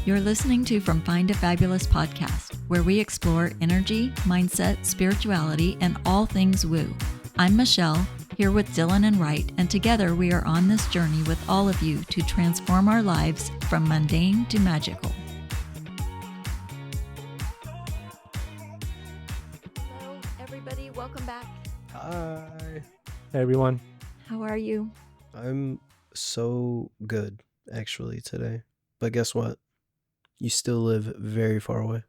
You're listening to From Find to Fabulous podcast, where we explore energy, mindset, spirituality, and all things woo. I'm Michelle, here with Dylan and Wright, and together we are on this journey with all of you to transform our lives from mundane to magical. Hello, everybody. Welcome back. Hi. Hey, everyone. How are you? I'm so good, actually, today. But guess what? You still live very far away.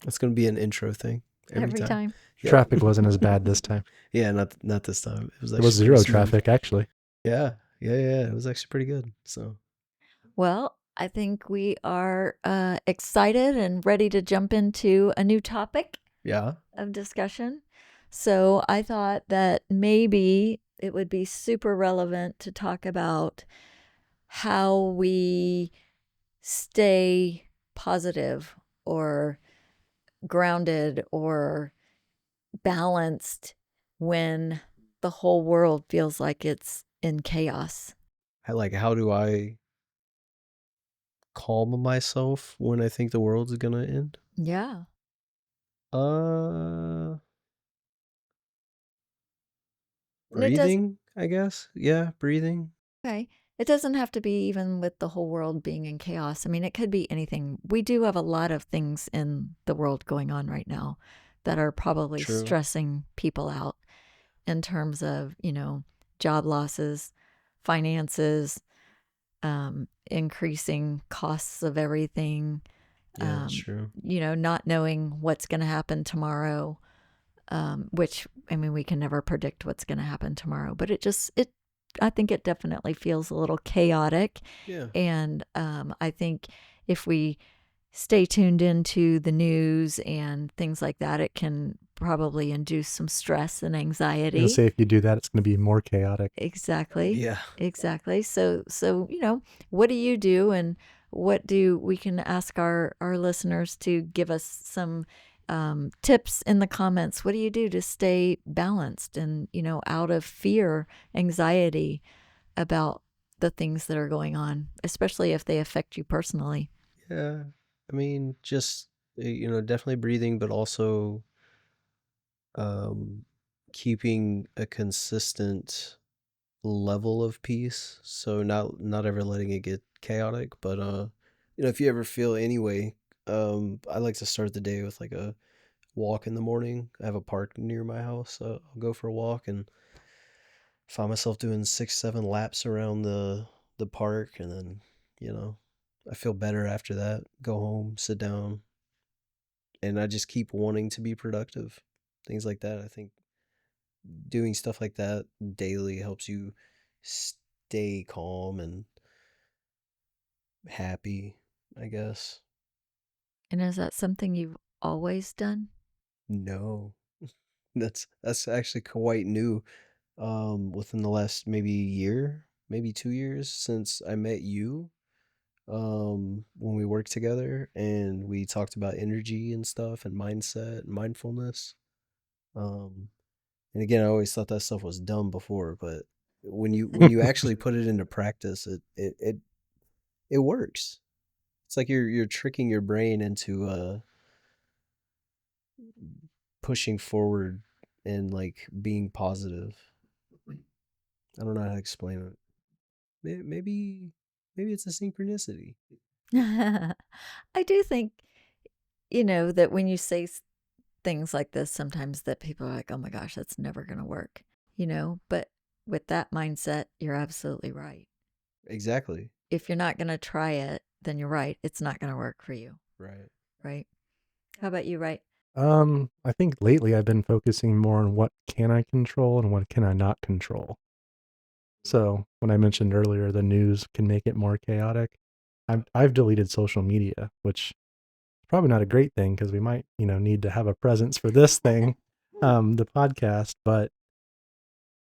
It's going to be an intro thing every time. Yep. Traffic wasn't as bad this time. Yeah, not this time. It was zero traffic, actually. Yeah. It was actually pretty good. So, well, I think we are excited and ready to jump into a new topic of discussion. So I thought that maybe it would be super relevant to talk about how we stay positive or grounded or balanced when the whole world feels like it's in chaos. how do I calm myself when I think the world's going to end? Yeah. Breathing, I guess. Yeah, breathing. Okay. It doesn't have to be even with the whole world being in chaos. I mean, it could be anything. We do have a lot of things in the world going on right now that are probably True. stressing people out in terms of, job losses, finances, increasing costs of everything. Yeah, that's true. Not knowing what's going to happen tomorrow, which, I mean, we can never predict what's going to happen tomorrow, but I think it definitely feels a little chaotic. Yeah. And I think if we stay tuned into the news and things like that, it can probably induce some stress and anxiety. I'll say if you do that, it's going to be more chaotic. Exactly. Yeah. Exactly. So, what do you do, and we can ask our listeners to give us some tips in the comments. What do you do to stay balanced and, out of fear, anxiety about the things that are going on, especially if they affect you personally? Yeah. I mean, just, definitely breathing, but also keeping a consistent level of peace. So not ever letting it get chaotic, but if you ever feel anyway, I like to start the day with like a walk in the morning. I have a park near my house, so I'll go for a walk and find myself doing 6-7 laps around the park, and then I feel better after that. Go home, sit down, and I just keep wanting to be productive. Things like that. I think doing stuff like that daily helps you stay calm and happy, I guess. And is that something you've always done? No. That's actually quite new. Within the last maybe year, maybe 2 years since I met you. When we worked together and we talked about energy and stuff and mindset and mindfulness. And again, I always thought that stuff was dumb before, but when you actually put it into practice, it works. It's like you're tricking your brain into pushing forward and like being positive. I don't know how to explain it. Maybe it's a synchronicity. I do think, that when you say things like this, sometimes that people are like, oh my gosh, that's never going to work, but with that mindset, you're absolutely right. Exactly. If you're not going to try it, then you're right. It's not going to work for you. Right. Right. How about you, Wright? I think lately I've been focusing more on what can I control and what can I not control. So when I mentioned earlier, the news can make it more chaotic. I've deleted social media, which is probably not a great thing because we might, need to have a presence for this thing, the podcast, but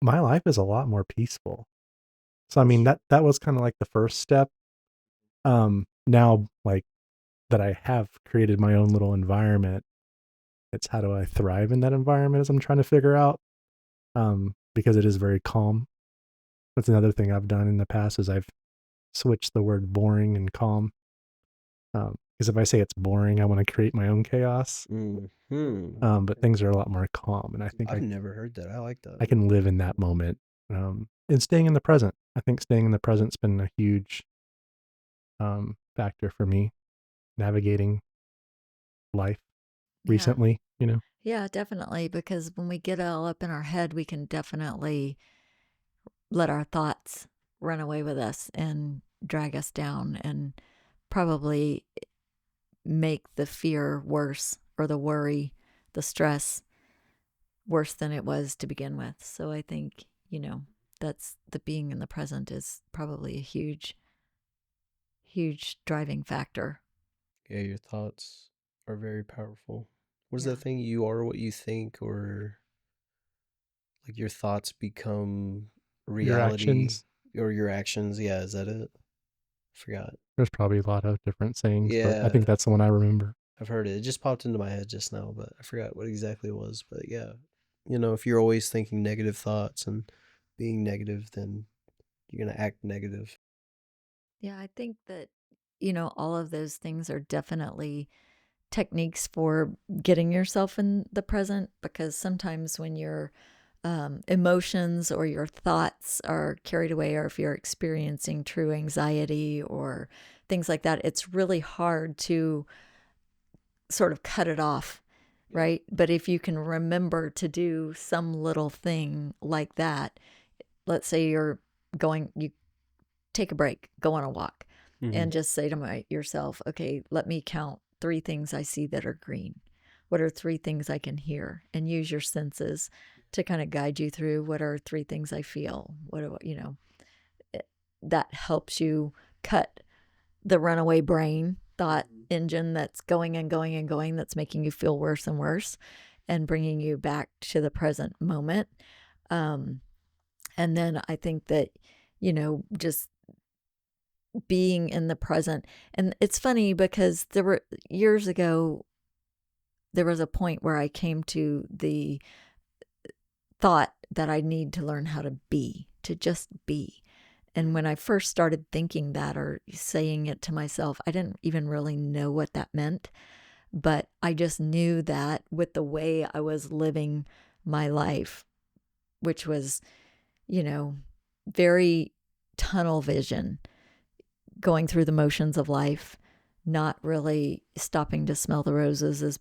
my life is a lot more peaceful. So, I mean, that was kind of like the first step. Now, like, that I have created my own little environment, it's how do I thrive in that environment as I'm trying to figure out, because it is very calm. That's another thing I've done in the past is I've switched the word boring and calm. Because if I say it's boring, I want to create my own chaos. But things are a lot more calm, and I think I've never heard that. I like I that. can live in that moment. And staying in the present. I think staying in the present's been a huge factor for me navigating life Yeah. recently, Yeah, definitely. Because when we get all up in our head, we can definitely let our thoughts run away with us and drag us down and probably make the fear worse or the worry, the stress worse than it was to begin with. So I think, that's the being in the present is probably a huge, huge driving factor. Yeah, your thoughts are very powerful. What is Yeah. that thing? You are what you think, or like your thoughts become your reality, actions. or your actions. Yeah, is that it? Forgot. There's probably a lot of different sayings, but I think Yeah, that's the one I remember. I've heard it. It just popped into my head just now, but I forgot what exactly it was. But yeah, if you're always thinking negative thoughts and being negative, then you're gonna act negative. Yeah, I think that, all of those things are definitely techniques for getting yourself in the present because sometimes when your emotions or your thoughts are carried away, or if you're experiencing true anxiety or things like that, it's really hard to sort of cut it off, right? But if you can remember to do some little thing like that, let's say you take a break, go on a walk, and just say to yourself, okay, let me count 3 things I see that are green. What are 3 things I can hear? And use your senses to kind of guide you through what are 3 things I feel. That helps you cut the runaway brain thought engine that's going and going and going, that's making you feel worse and worse and bringing you back to the present moment. And then I think that, just being in the present. And it's funny because there were years ago, there was a point where I came to the thought that I need to learn how to just be. And when I first started thinking that or saying it to myself, I didn't even really know what that meant. But I just knew that with the way I was living my life, which was, very tunnel vision, going through the motions of life, not really stopping to smell the roses, as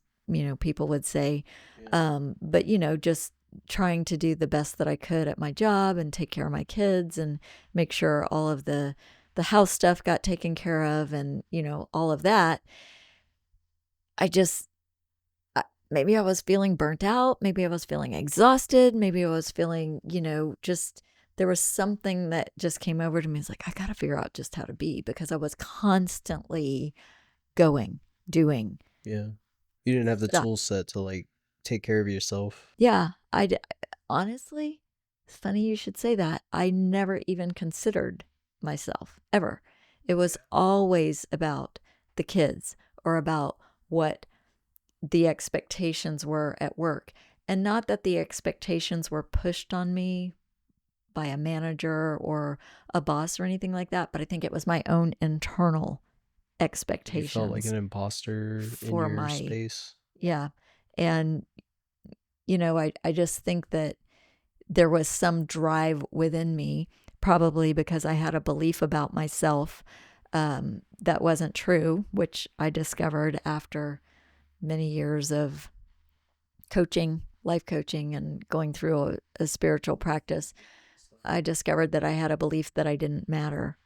people would say. But just trying to do the best that I could at my job and take care of my kids and make sure all of the house stuff got taken care of and all of that. I just maybe I was feeling burnt out, maybe I was feeling exhausted, maybe I was feeling just there was something that just came over to me. It's like, I got to figure out just how to be because I was constantly going, doing. Yeah. You didn't have the stuff. tool set to like take care of yourself. Yeah, honestly, it's funny you should say that. I never even considered myself ever. It was always about the kids or about what the expectations were at work. And not that the expectations were pushed on me by a manager or a boss or anything like that, but I think it was my own internal You felt like expectations an imposter in for your my, space. yeah. And, I just think that there was some drive within me, probably because I had a belief about myself that wasn't true, which I discovered after many years of coaching, life coaching, and going through a spiritual practice. I discovered that I had a belief that I didn't matter.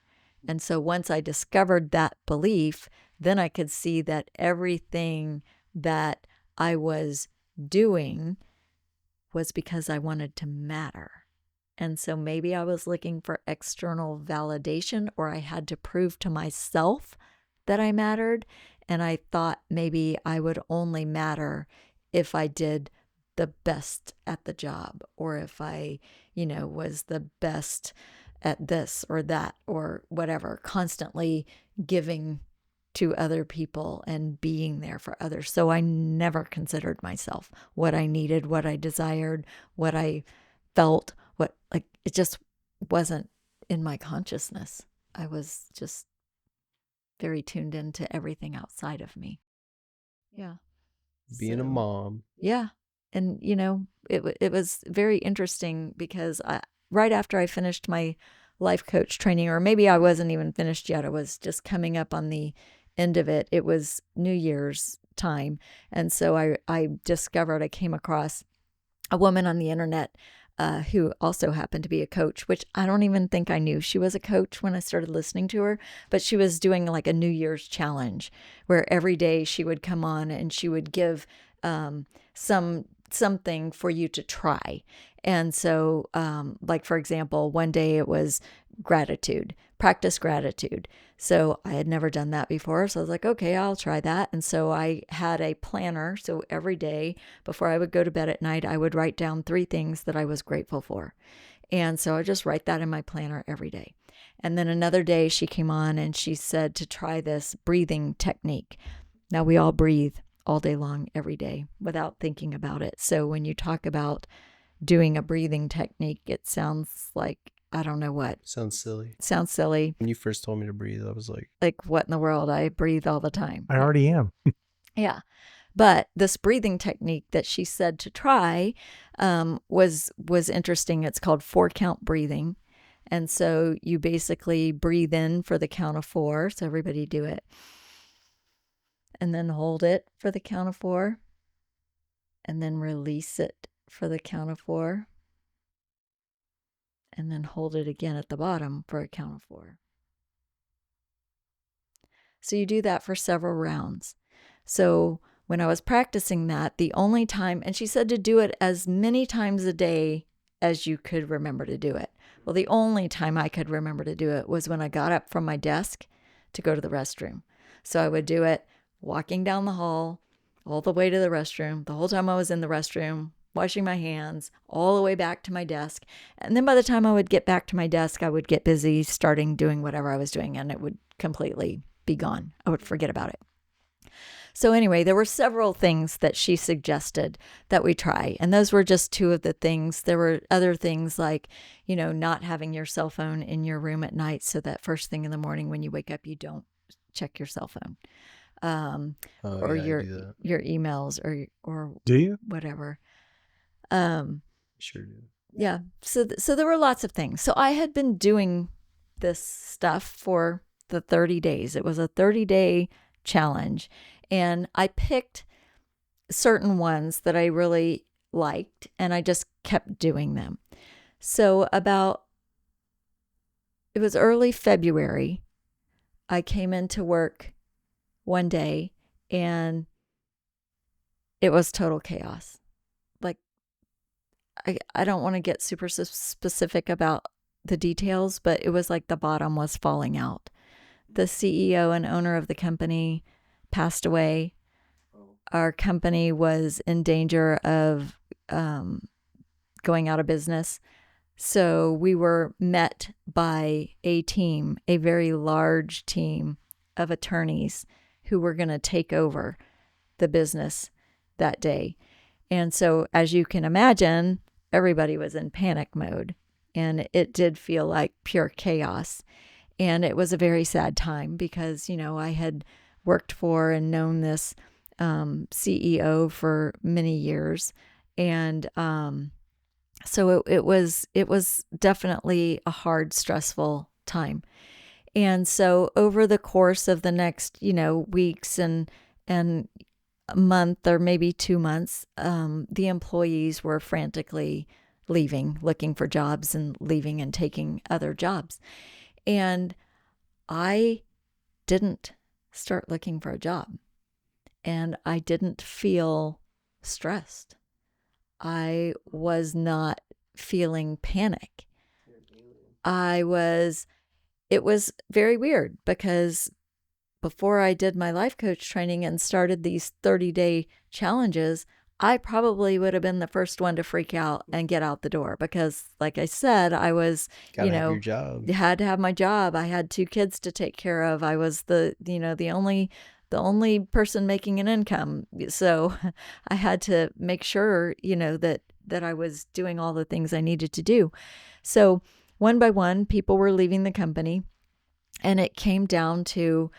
And so once I discovered that belief, then I could see that everything that I was doing was because I wanted to matter. And so maybe I was looking for external validation, or I had to prove to myself that I mattered. And I thought maybe I would only matter if I did the best at the job, or if I, was the best at this or that or whatever, constantly giving to other people and being there for others. So I never considered myself, what I needed, what I desired, what I felt, it just wasn't in my consciousness. I was just very tuned into everything outside of me. Yeah. Being a mom. Yeah. And, it was very interesting because right after I finished my life coach training, or maybe I wasn't even finished yet, I was just coming up on the end of it. It was New Year's time. And so I came across a woman on the internet who also happened to be a coach, which I don't even think I knew she was a coach when I started listening to her, but she was doing like a New Year's challenge where every day she would come on and she would give something for you to try. And so, like, for example, one day it was practice gratitude. So I had never done that before. So I was like, okay, I'll try that. And so I had a planner. So every day before I would go to bed at night, I would write down 3 things that I was grateful for. And so I just write that in my planner every day. And then another day she came on and she said to try this breathing technique. Now we all breathe all day long, every day without thinking about it. So when you talk about doing a breathing technique, it sounds like, I don't know what. Sounds silly. When you first told me to breathe, I was like, what in the world? I breathe all the time. I already am. Yeah. But this breathing technique that she said to try was interesting. It's called 4-count breathing. And so you basically breathe in for the count of 4. So everybody do it. And then hold it for the count of 4. And then release it for the count of 4. And then hold it again at the bottom for a count of 4. So you do that for several rounds. So when I was practicing that, the only time, and she said to do it as many times a day as you could remember to do it. Well, the only time I could remember to do it was when I got up from my desk to go to the restroom. So I would do it walking down the hall all the way to the restroom, the whole time I was in the restroom, washing my hands, all the way back to my desk. And then by the time I would get back to my desk, I would get busy doing whatever I was doing, and it would completely be gone. I would forget about it. So anyway, there were several things that she suggested that we try. And those were just 2 of the things. There were other things like, not having your cell phone in your room at night so that first thing in the morning when you wake up, you don't check your cell phone. Or your emails or do you? Whatever. Sure do. Yeah. So there were lots of things. So I had been doing this stuff for the 30 days. It was a 30-day challenge. And I picked certain ones that I really liked, and I just kept doing them. So it was early February. I came into work one day, and it was total chaos. Like, I don't want to get super specific about the details, but it was like the bottom was falling out. The CEO and owner of the company passed away. Our company was in danger of going out of business. So we were met by a very large team of attorneys who were going to take over the business that day. And so, as you can imagine, everybody was in panic mode, and it did feel like pure chaos. And it was a very sad time because, I had worked for and known this CEO for many years. And so it was definitely a hard, stressful time. And so over the course of the next, weeks and a month or maybe 2 months, the employees were frantically leaving, looking for jobs and leaving and taking other jobs. And I didn't start looking for a job, and I didn't feel stressed. I was not feeling panic. It was very weird because before I did my life coach training and started these 30-day challenges, I probably would have been the first one to freak out and get out the door because, like I said, I was, have your job. Had to have my job. I had 2 kids to take care of. I was the only person making an income. So I had to make sure, that I was doing all the things I needed to do. So one by one, people were leaving the company, and it came down to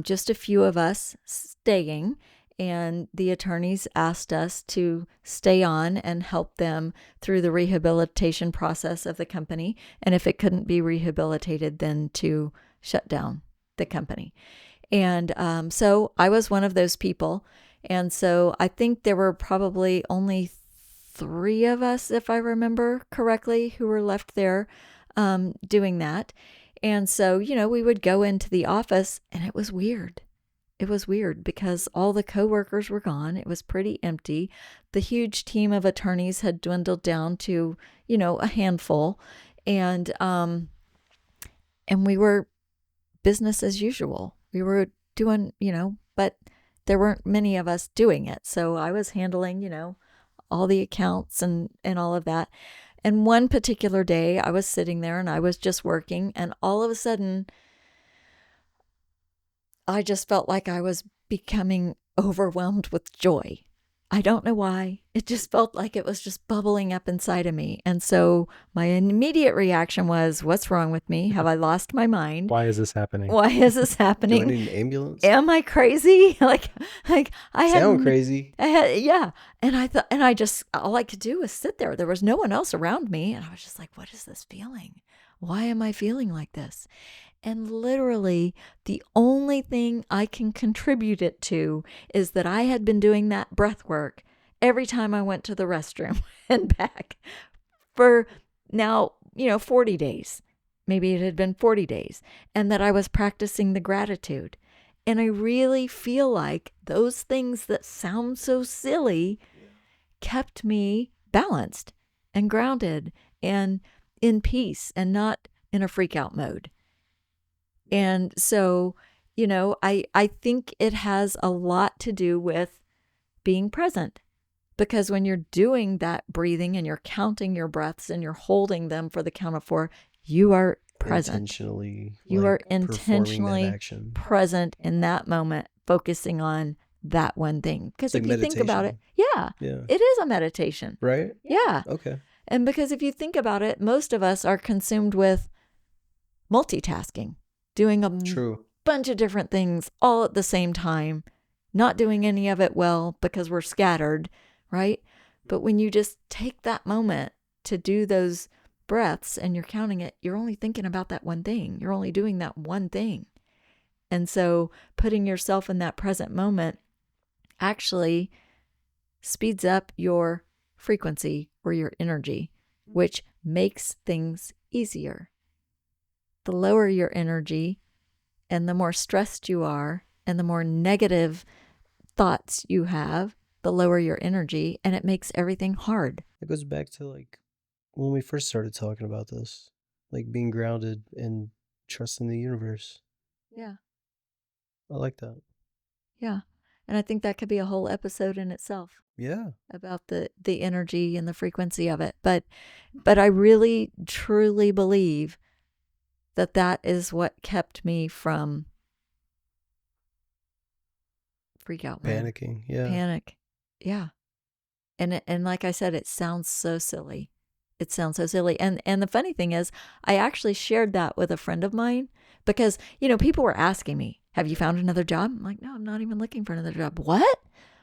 just a few of us staying. And the attorneys asked us to stay on and help them through the rehabilitation process of the company. And if it couldn't be rehabilitated, then to shut down the company. And so I was one of those people. And so I think there were probably only 3 of us, if I remember correctly, who were left there doing that. And so, we would go into the office and it was weird. It was weird because all the coworkers were gone. It was pretty empty. The huge team of attorneys had dwindled down to, a handful. And we were business as usual. We were doing, but there weren't many of us doing it. So I was handling, all the accounts and all of that. And one particular day I was sitting there and I was just working, and all of a sudden I just felt like I was becoming overwhelmed with joy. I don't know why. It just felt like it was just bubbling up inside of me. And so my immediate reaction was, what's wrong with me? Have I lost my mind? Why is this happening? Why is this happening? Do I need an ambulance? Am I crazy? like I sound crazy. Yeah. And I thought, and I just, all I could do was sit there. There was no one else around me. And I was just like, what is this feeling? Why am I feeling like this? And literally, the only thing I can contribute it to is that I had been doing that breath work every time I went to the restroom and back for now, 40 days. Maybe it had been 40 days. And that I was practicing the gratitude. And I really feel like those things that sound so silly kept me balanced and grounded and in peace and not in a freak out mode. And so, I think it has a lot to do with being present, because when you're doing that breathing and you're counting your breaths and you're holding them for the count of 4, you are present. You are intentionally present in that moment, focusing on that one thing. Because if you think about it, it is a meditation. Right? Yeah. Okay. And because if you think about it, most of us are consumed with multitasking. Doing a bunch of different things all at the same time, not doing any of it well because we're scattered, right? But when you just take that moment to do those breaths and you're counting it, you're only thinking about that one thing. You're only doing that one thing. And so putting yourself in that present moment actually speeds up your frequency or your energy, which makes things easier. The lower your energy and the more stressed you are and the more negative thoughts you have, the lower your energy, and it makes everything hard. It goes back to like when we first started talking about this, like being grounded and trusting the universe. Yeah. I like that. Yeah. And I think that could be a whole episode in itself. Yeah. About the energy and the frequency of it. But I really, truly believe that is what kept me from freak out mode. Panicking, yeah. Panic, yeah. And like I said, it sounds so silly. It sounds so silly. And the funny thing is, I actually shared that with a friend of mine because, people were asking me, have you found another job? I'm like, no, I'm not even looking for another job. What?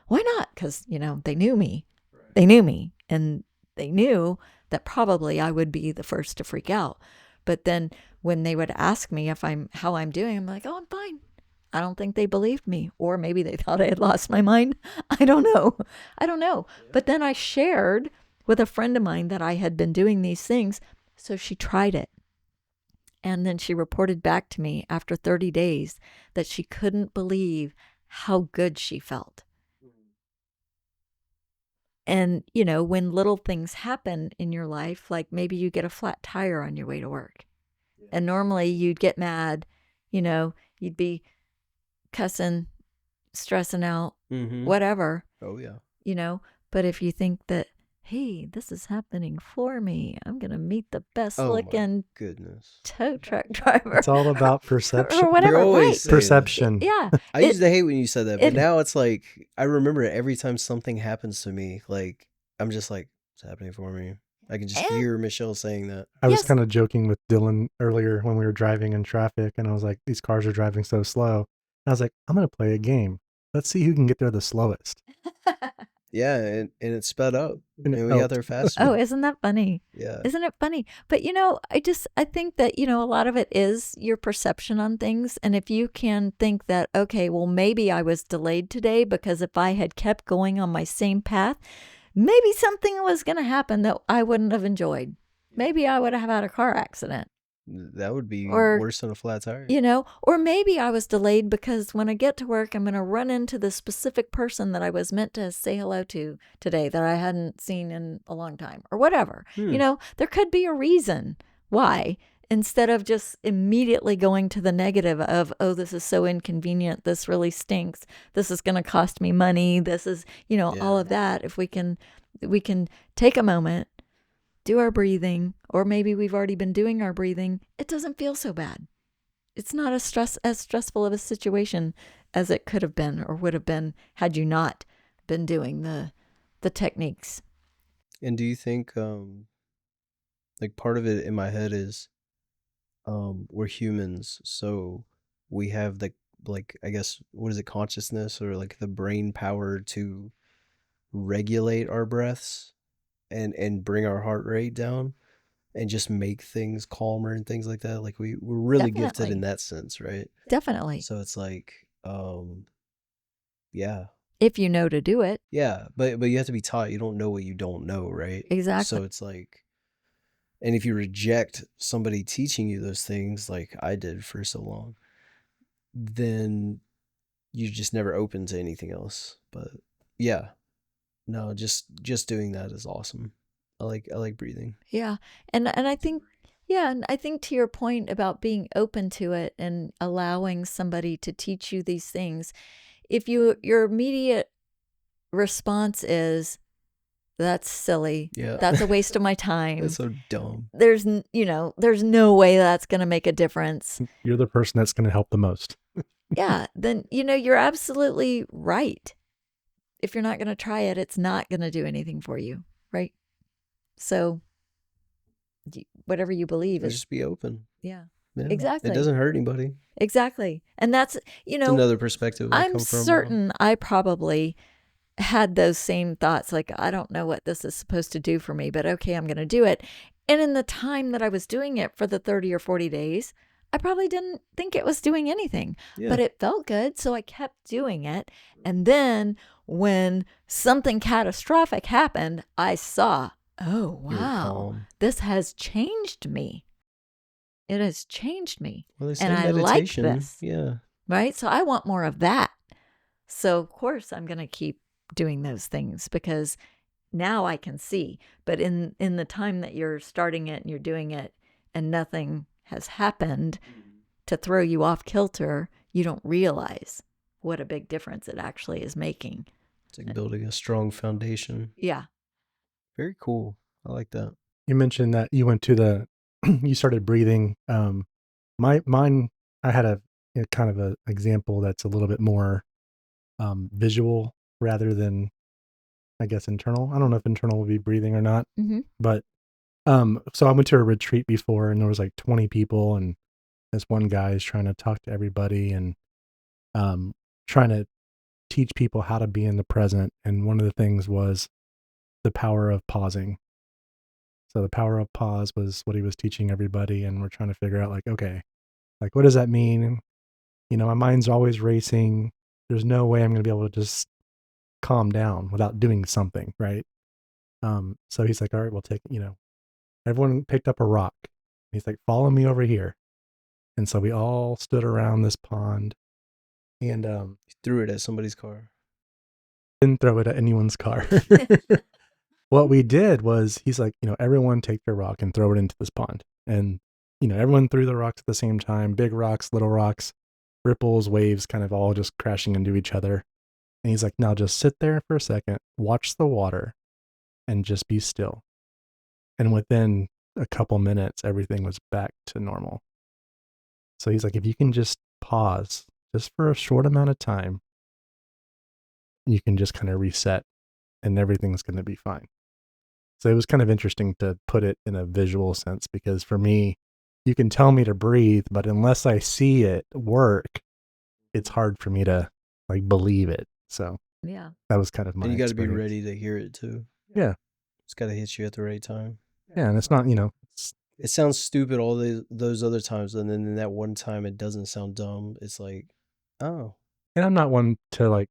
Why not? Because, they knew me. Right. They knew me. And they knew that probably I would be the first to freak out. But then when they would ask me how I'm doing, I'm like, oh, I'm fine. I don't think they believed me. Or maybe they thought I had lost my mind. I don't know. Yeah. But then I shared with a friend of mine that I had been doing these things. So she tried it. And then she reported back to me after 30 days that she couldn't believe how good she felt. And, when little things happen in your life, like maybe you get a flat tire on your way to work. Yeah. And normally you'd get mad, you'd be cussing, stressing out, whatever. Oh, yeah. But if you think that, hey, this is happening for me, I'm going to meet the best looking tow truck driver. It's all about perception. Or whatever. You're always perception. Yeah. I used to hate when you said that, but now it's like, I remember every time something happens to me, like, I'm just like, it's happening for me. I can just hear Michelle saying that. I was kind of joking with Dylan earlier when we were driving in traffic, and I was like, these cars are driving so slow. I was like, I'm going to play a game. Let's see who can get there the slowest. Yeah, and it sped up, And it and we got helped. there faster. Oh, isn't that funny? Yeah. Isn't it funny? But I think that, a lot of it is your perception on things. And if you can think that, okay, well, maybe I was delayed today because if I had kept going on my same path, maybe something was going to happen that I wouldn't have enjoyed. Maybe I would have had a car accident. That would be Or, worse than a flat tire. Or maybe I was delayed because when I get to work, I'm going to run into the specific person that I was meant to say hello to today that I hadn't seen in a long time or whatever. There could be a reason why, instead of just immediately going to the negative of, oh, this is so inconvenient. This really stinks. This is going to cost me money. This is, all of that. If we can take a moment, do our breathing, or maybe we've already been doing our breathing, it doesn't feel so bad. It's not as stressful of a situation as it could have been or would have been had you not been doing the techniques. And do you think like part of it in my head is we're humans, so we have like I guess, what is it, consciousness, or like the brain power to regulate our breaths and bring our heart rate down and just make things calmer and things like that. Like we're really gifted in that sense, right? Definitely. So it's like yeah, if you know to do it. Yeah, but you have to be taught. You don't know what you don't know, right? Exactly. So it's like, and if you reject somebody teaching you those things like I did for so long, then you just never open to anything else. But yeah, no, just doing that is awesome. I like breathing. Yeah. And I think and I think to your point about being open to it and allowing somebody to teach you these things, if your immediate response is, that's silly. Yeah. That's a waste of my time. That's so dumb. There's no way that's going to make a difference. You're the person that's going to help the most. Yeah. Then, you're absolutely right. If you're not going to try it, it's not going to do anything for you. Right. So whatever you believe is just be open. Yeah. Yeah, exactly. It doesn't hurt anybody. Exactly. And that's, it's another perspective. I'm certain I probably had those same thoughts. Like, I don't know what this is supposed to do for me, but okay, I'm going to do it. And in the time that I was doing it for the 30 or 40 days, I probably didn't think it was doing anything, but it felt good. So I kept doing it. And then when something catastrophic happened, I saw, oh, wow, this has changed me. It has changed me. Well, and I like this. Yeah. Right? So I want more of that. So, of course, I'm going to keep doing those things because now I can see. But in the time that you're starting it and you're doing it and nothing has happened to throw you off kilter, you don't realize what a big difference it actually is making. It's like building a strong foundation. Yeah. Very cool. I like that. You mentioned that you went to you started breathing. Mine, I had a kind of an example that's a little bit more visual rather than, I guess, internal. I don't know if internal would be breathing or not, but so I went to a retreat before and there was like 20 people and this one guy is trying to talk to everybody and trying to teach people how to be in the present. And one of the things was the power of pausing. So the power of pause was what he was teaching everybody. And we're trying to figure out like, okay, like, what does that mean? My mind's always racing. There's no way I'm going to be able to just calm down without doing something. Right. So he's like, all right, we'll take, everyone picked up a rock. He's like, follow me over here. And so we all stood around this pond and threw it at somebody's car. Didn't throw it at anyone's car. What we did was he's like, everyone take their rock and throw it into this pond. And, everyone threw the rocks at the same time, big rocks, little rocks, ripples, waves, kind of all just crashing into each other. And he's like, now just sit there for a second, watch the water and just be still. And within a couple minutes, everything was back to normal. So he's like, if you can just pause just for a short amount of time, you can just kind of reset and everything's going to be fine. So it was kind of interesting to put it in a visual sense because for me, you can tell me to breathe, but unless I see it work, it's hard for me to like believe it. So Yeah. that was kind of my And you got to be experience. ready to hear it too. Yeah. It's got to hit you at the right time. Yeah, and it's not, it sounds stupid all those other times, and then in that one time it doesn't sound dumb. It's like, oh. And I'm not one to like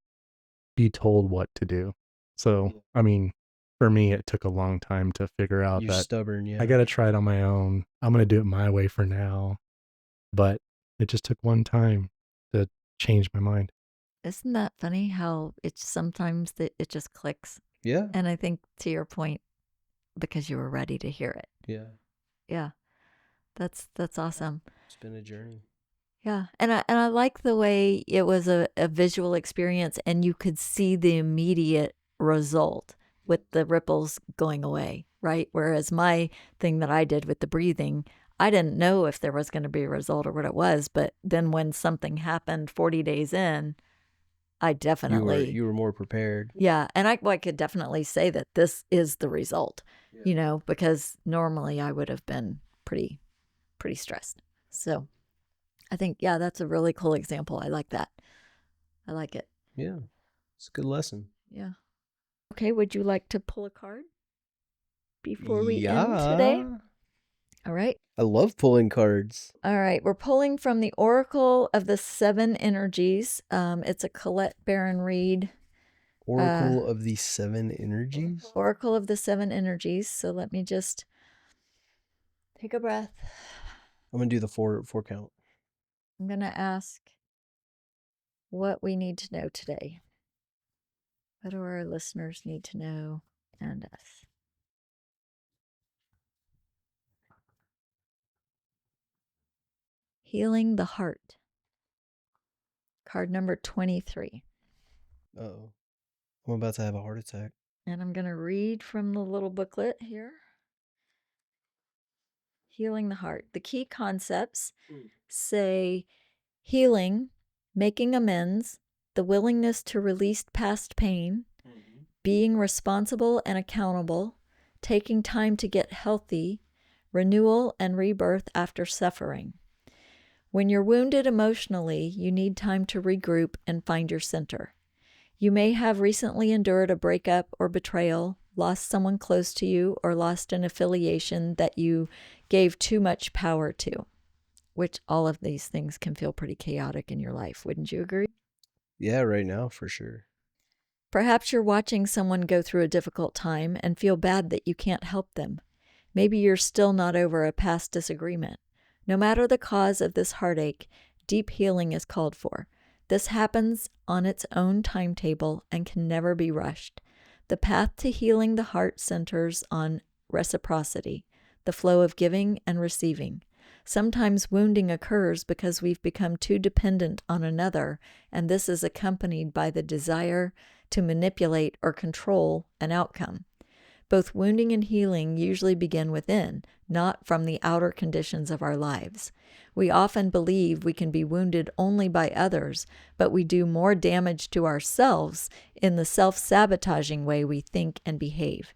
be told what to do. So, I mean, for me, it took a long time to figure out You're that stubborn, yeah. I got to try it on my own. I'm going to do it my way for now. But it just took one time to change my mind. Isn't that funny how it's sometimes it just clicks? Yeah. And I think to your point, because you were ready to hear it. Yeah. Yeah. That's awesome. It's been a journey. Yeah. And I like the way it was a visual experience and you could see the immediate result with the ripples going away, right? Whereas my thing that I did with the breathing, I didn't know if there was going to be a result or what it was. But then when something happened 40 days in, I definitely... You were more prepared. Yeah. And I could definitely say that this is the result, because normally I would have been pretty stressed. So I think, that's a really cool example. I like that. I like it. Yeah. It's a good lesson. Yeah. Okay. Would you like to pull a card before we end today? All right. I love pulling cards. All right. We're pulling from the Oracle of the Seven Energies. It's a Colette Baron Reed. Oracle of the Seven Energies? Oracle of the Seven Energies. So let me just take a breath. I'm going to do the four count. I'm going to ask what we need to know today. What do our listeners need to know and us? Healing the heart. Card number 23. Uh-oh. I'm about to have a heart attack. And I'm going to read from the little booklet here. Healing the heart. The key concepts say healing, making amends, the willingness to release past pain, being responsible and accountable, taking time to get healthy, renewal and rebirth after suffering. When you're wounded emotionally, you need time to regroup and find your center. You may have recently endured a breakup or betrayal, lost someone close to you, or lost an affiliation that you gave too much power to, which all of these things can feel pretty chaotic in your life. Wouldn't you agree? Yeah, right now, for sure. Perhaps you're watching someone go through a difficult time and feel bad that you can't help them. Maybe you're still not over a past disagreement. No matter the cause of this heartache, deep healing is called for. This happens on its own timetable and can never be rushed. The path to healing the heart centers on reciprocity, the flow of giving and receiving. Sometimes wounding occurs because we've become too dependent on another, and this is accompanied by the desire to manipulate or control an outcome. Both wounding and healing usually begin within, not from the outer conditions of our lives. We often believe we can be wounded only by others, but we do more damage to ourselves in the self-sabotaging way we think and behave.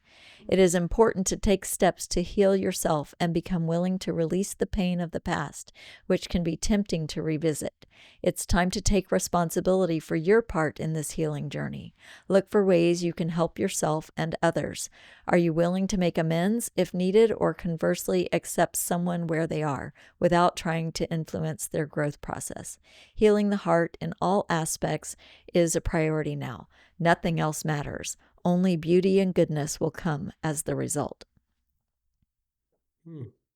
It is important to take steps to heal yourself and become willing to release the pain of the past, which can be tempting to revisit. It's time to take responsibility for your part in this healing journey. Look for ways you can help yourself and others. Are you willing to make amends if needed, or conversely accept someone where they are without trying to influence their growth process? Healing the heart in all aspects is a priority now. Nothing else matters. Only beauty and goodness will come as the result.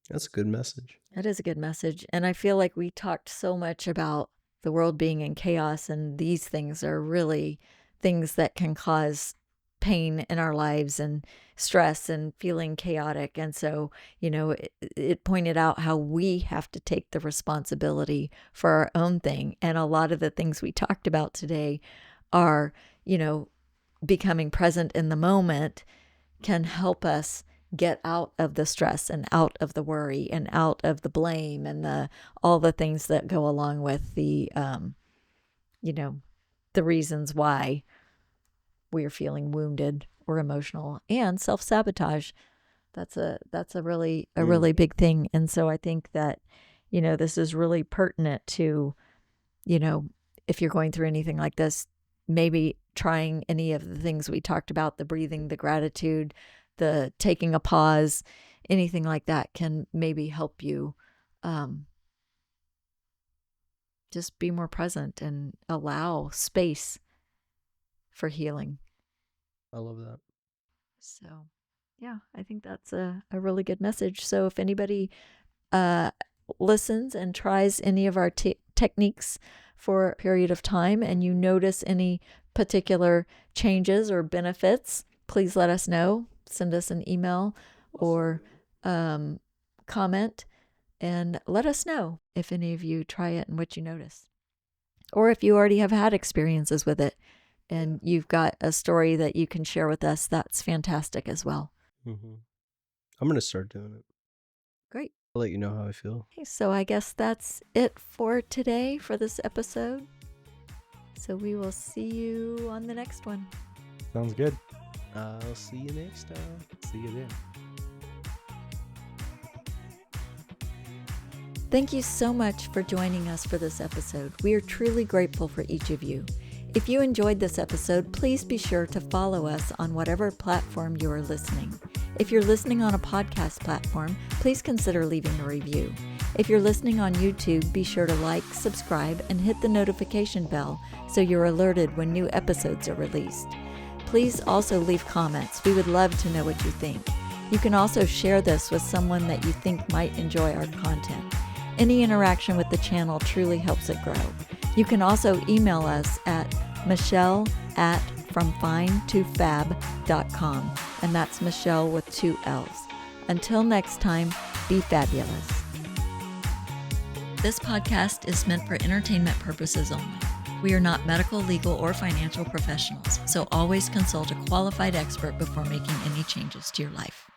That's a good message. That is a good message. And I feel like we talked so much about the world being in chaos, and these things are really things that can cause pain in our lives and stress and feeling chaotic. And so, it pointed out how we have to take the responsibility for our own thing. And a lot of the things we talked about today are, becoming present in the moment can help us get out of the stress and out of the worry and out of the blame and all the things that go along with the reasons why we're feeling wounded or emotional, and self-sabotage. That's a really big thing. And so I think that, this is really pertinent to, if you're going through anything like this, maybe trying any of the things we talked about, the breathing, the gratitude, the taking a pause, anything like that can maybe help you just be more present and allow space for healing. I love that. So, yeah, I think that's a really good message. So if anybody listens and tries any of our techniques for a period of time and you notice any particular changes or benefits, please let us know. Send us an email or comment and let us know if any of you try it and what you notice. Or if you already have had experiences with it and you've got a story that you can share with us, that's fantastic as well. Mm-hmm. I'm going to start doing it. Great. I'll let you know how I feel. Okay, so I guess that's it for today for this episode. So we will see you on the next one. Sounds good. I'll see you next time. See you then. Thank you so much for joining us for this episode. We are truly grateful for each of you. If you enjoyed this episode, please be sure to follow us on whatever platform you are listening. If you're listening on a podcast platform, please consider leaving a review. If you're listening on YouTube, be sure to like, subscribe, and hit the notification bell so you're alerted when new episodes are released. Please also leave comments. We would love to know what you think. You can also share this with someone that you think might enjoy our content. Any interaction with the channel truly helps it grow. You can also email us at michelle@fromfinetofab.com, and that's Michelle with 2 L's. Until next time, be fabulous. This podcast is meant for entertainment purposes only. We are not medical, legal, or financial professionals, so always consult a qualified expert before making any changes to your life.